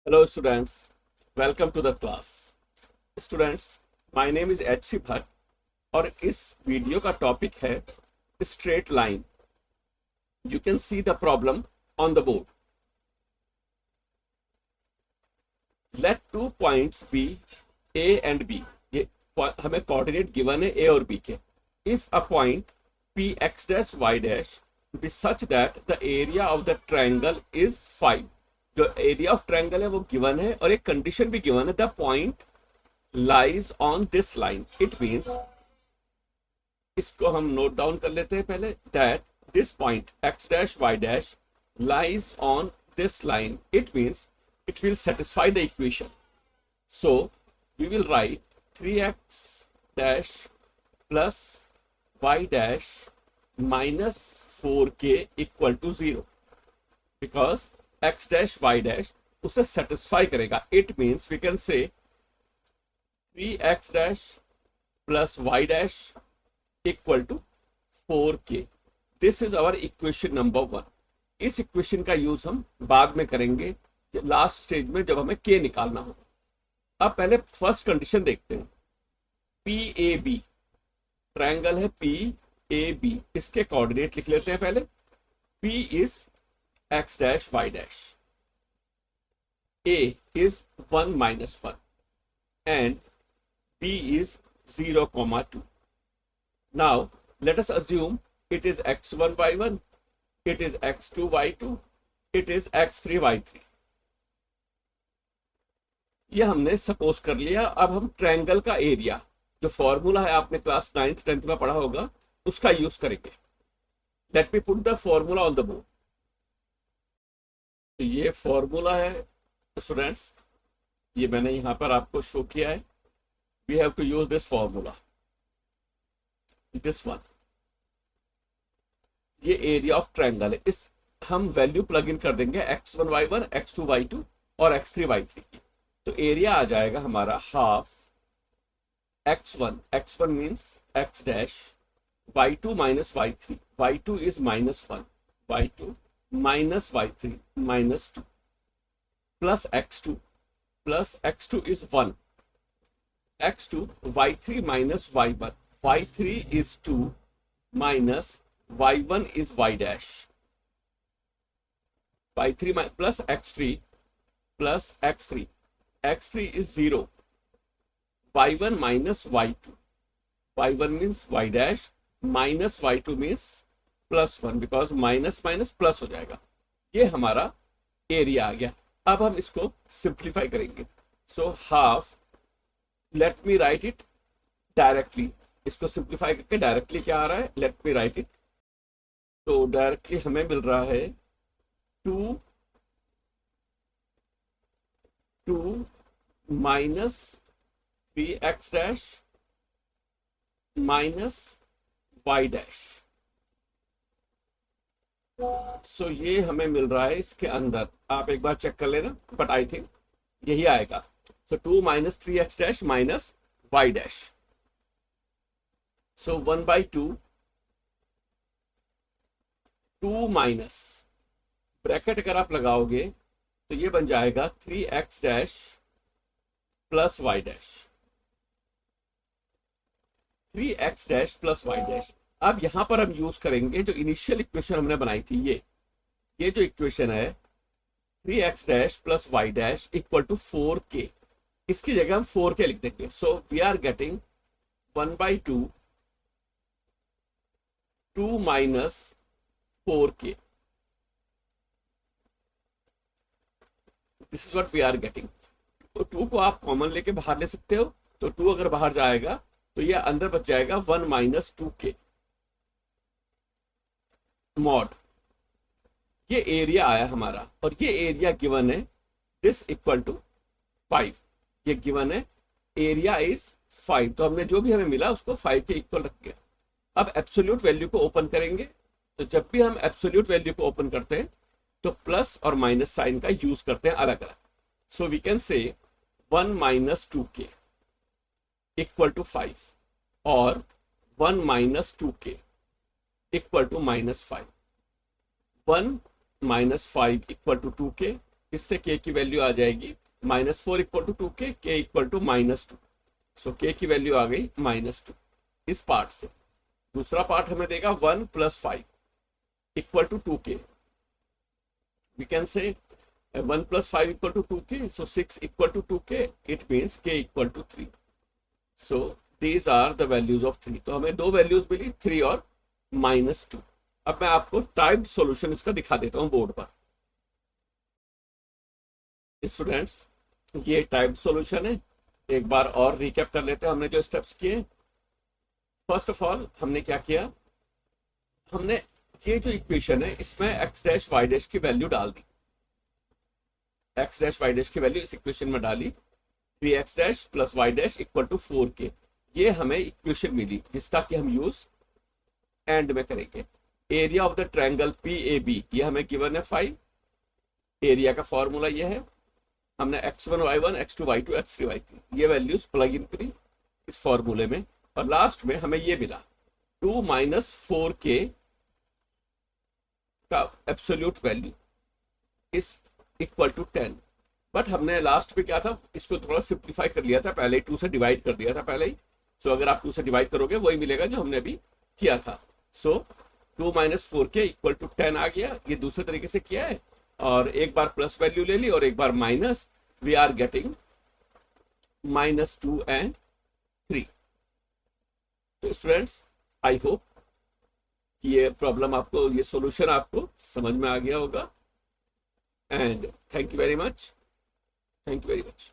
Hello students, welcome to the class. Students, my name is H.C. Bhatt और इस video का topic है straight line. You can see the problem on the board. Let 2 points be A and B. ये हमें coordinate given है A और B के. If a point Px dash y dash be such that the area of the triangle is 5. जो area of triangle है वो given है और एक कंडीशन भी गिवन है, the point lies on this line. It means, इसको हम नोट डाउन कर लेते हैं पहले, that this point x dash y dash lies on this line. It means it will satisfy the equation. So we will write 3x dash plus y dash minus 4k equal to 0 because x dash y dash उसे satisfy करेगा. It means we can say 3x dash plus y dash equal to 4k. This is our equation number 1. इस equation का use हम बाद में करेंगे last stage में जब हमें k निकालना हो. अब पहले फर्स्ट कंडीशन देखते हैं. PAB ट्रायंगल है PAB. इसके कोऑर्डिनेट लिख लेते हैं पहले. P is x dash y dash, A is 1 minus 1 and B is 0 comma 2. Now let us assume it is x1 y1, it is x2 y2, it is x3 y3. ये हमने suppose कर लिया. अब हम ट्रायंगल का area, जो formula है आपने क्लास 9th 10th में पढ़ा होगा, उसका यूज करेंगे. Let me put the formula on the board. तो ये फॉर्मूला है स्टूडेंट्स, ये मैंने यहां पर आपको शो किया है. We have to use this formula, this one. ये एरिया ऑफ ट्रायंगल है. इस हम वैल्यू प्लग इन कर देंगे x1 y1, x2 y2 और x3 y3 की. तो एरिया आ जाएगा हमारा half x1 means x dash, y2 minus y3, y2 is -1, y2 minus y3 minus 2 plus x2 is 1, x2 y3 minus y1, y3 is 2 minus y1 is y dash, y3 plus x3 is 0, y1 minus y2, y1 means y dash minus y2 means +1 because minus minus plus हो जाएगा. ये हमारा area आ गया. अब हम इसको simplify करेंगे. So half, let me write it directly. इसको सिंप्लीफाई करके डायरेक्टली क्या आ रहा है, लेट मी राइट इट. तो डायरेक्टली हमें मिल रहा है 2 minus 3x dash minus y dash. So ये हमें मिल रहा है इसके अंदर. आप एक बार चेक कर लेना, बट आई थिंक यही आएगा. So 2 minus 3x dash minus y dash. So 1/2 2 minus bracket अगर आप लगाओगे तो ये बन जाएगा 3x dash plus y dash, 3x dash plus y dash. अब यहां पर हम यूज करेंगे जो इनिशियल इक्वेशन हमने बनाई थी, ये जो इक्वेशन है 3x dash plus y dash equal to 4k. इसकी जगह हम 4k लिख देंगे. So we are getting 1/2 2 minus 4k. This is what we are getting. तो 2 को आप कॉमन लेके बाहर ले सकते हो. तो 2 अगर बाहर जाएगा तो ये अंदर बच जाएगा 1 माइनस 2k मॉड. ये एरिया आया हमारा और ये एरिया गिवन है दिस इक्वल टू 5. ये गिवन है एरिया इज 5. तो हमने जो भी हमें मिला उसको 5 के इक्वल रख के अब एब्सोल्यूट वैल्यू को ओपन करेंगे. तो जब भी हम एब्सोल्यूट वैल्यू को ओपन करते हैं तो प्लस और माइनस साइन का यूज करते हैं अलग अलग. सो वी कैन से 1 माइनस 2k इक्वल टू 5 और 1 minus 2k equal to -5. 1 minus 5 equal to 2k इससे k की वैल्यू आ जाएगी -4 equal to 2k, k equal to -2। So k की वैल्यू आ गई -2 इस पार्ट से। दूसरा पार्ट हमें देगा 1 + 5 equal to 2k। We can से 1 + 5 equal to 2k, so 6 equal to 2k, it means k equal to 3। So these are the values of 3। तो हमें दो वैल्यूज मिली, 3 और -2। अब मैं आपको टाइप्ड सॉल्यूशन इसका दिखा देता हूं बोर्ड पर। स्टूडेंट्स, ये टाइप्ड सॉल्यूशन है। एक बार और रिकैप कर लेते हैं हमने जो स्टेप्स किए। फर्स्ट ऑफ ऑल हमने क्या किया, हमने ये जो इक्वेशन है इसमें x डैश y डैश की वैल्यू डाल दी। x डैश y डैश की वैल्यू इस इक्वेशन में डाली, 3x dash plus y dash equal to 4k। ये हमें इक्वेशन मिली जिसका कि हम यूज एंड में करेंगे। Area of the triangle PAB ये हमें गिवन है 5। एरिया का फॉर्मूला ये है, हमने x1 y1 x2 y2 x3 y3 ये वैल्यूज प्लग इन करी इस फॉर्मूले में, और लास्ट में हमें ये मिला 2 - 4k का एब्सोल्यूट वैल्यू इस इक्वल टू 10। बट हमने लास्ट में क्या था, इसको थोड़ा सिंप्लीफाई कर लिया था, पहले ही 2 से डिवाइड कर दिया था पहले ही। सो अगर आप 2 से डिवाइड करोगे वही मिलेगा जो हमने अभी किया था। सो 2 - 4k इक्वल टू 10 आ गया। ये दूसरे तरीके से किया है, और एक बार प्लस वैल्यू ले ली और एक बार minus. We are getting -2 and 3। तो स्टूडेंट्स, आई होप ये प्रॉब्लम आपको, ये सॉल्यूशन आपको समझ में आ गया होगा। And thank you very much. Thank you very much.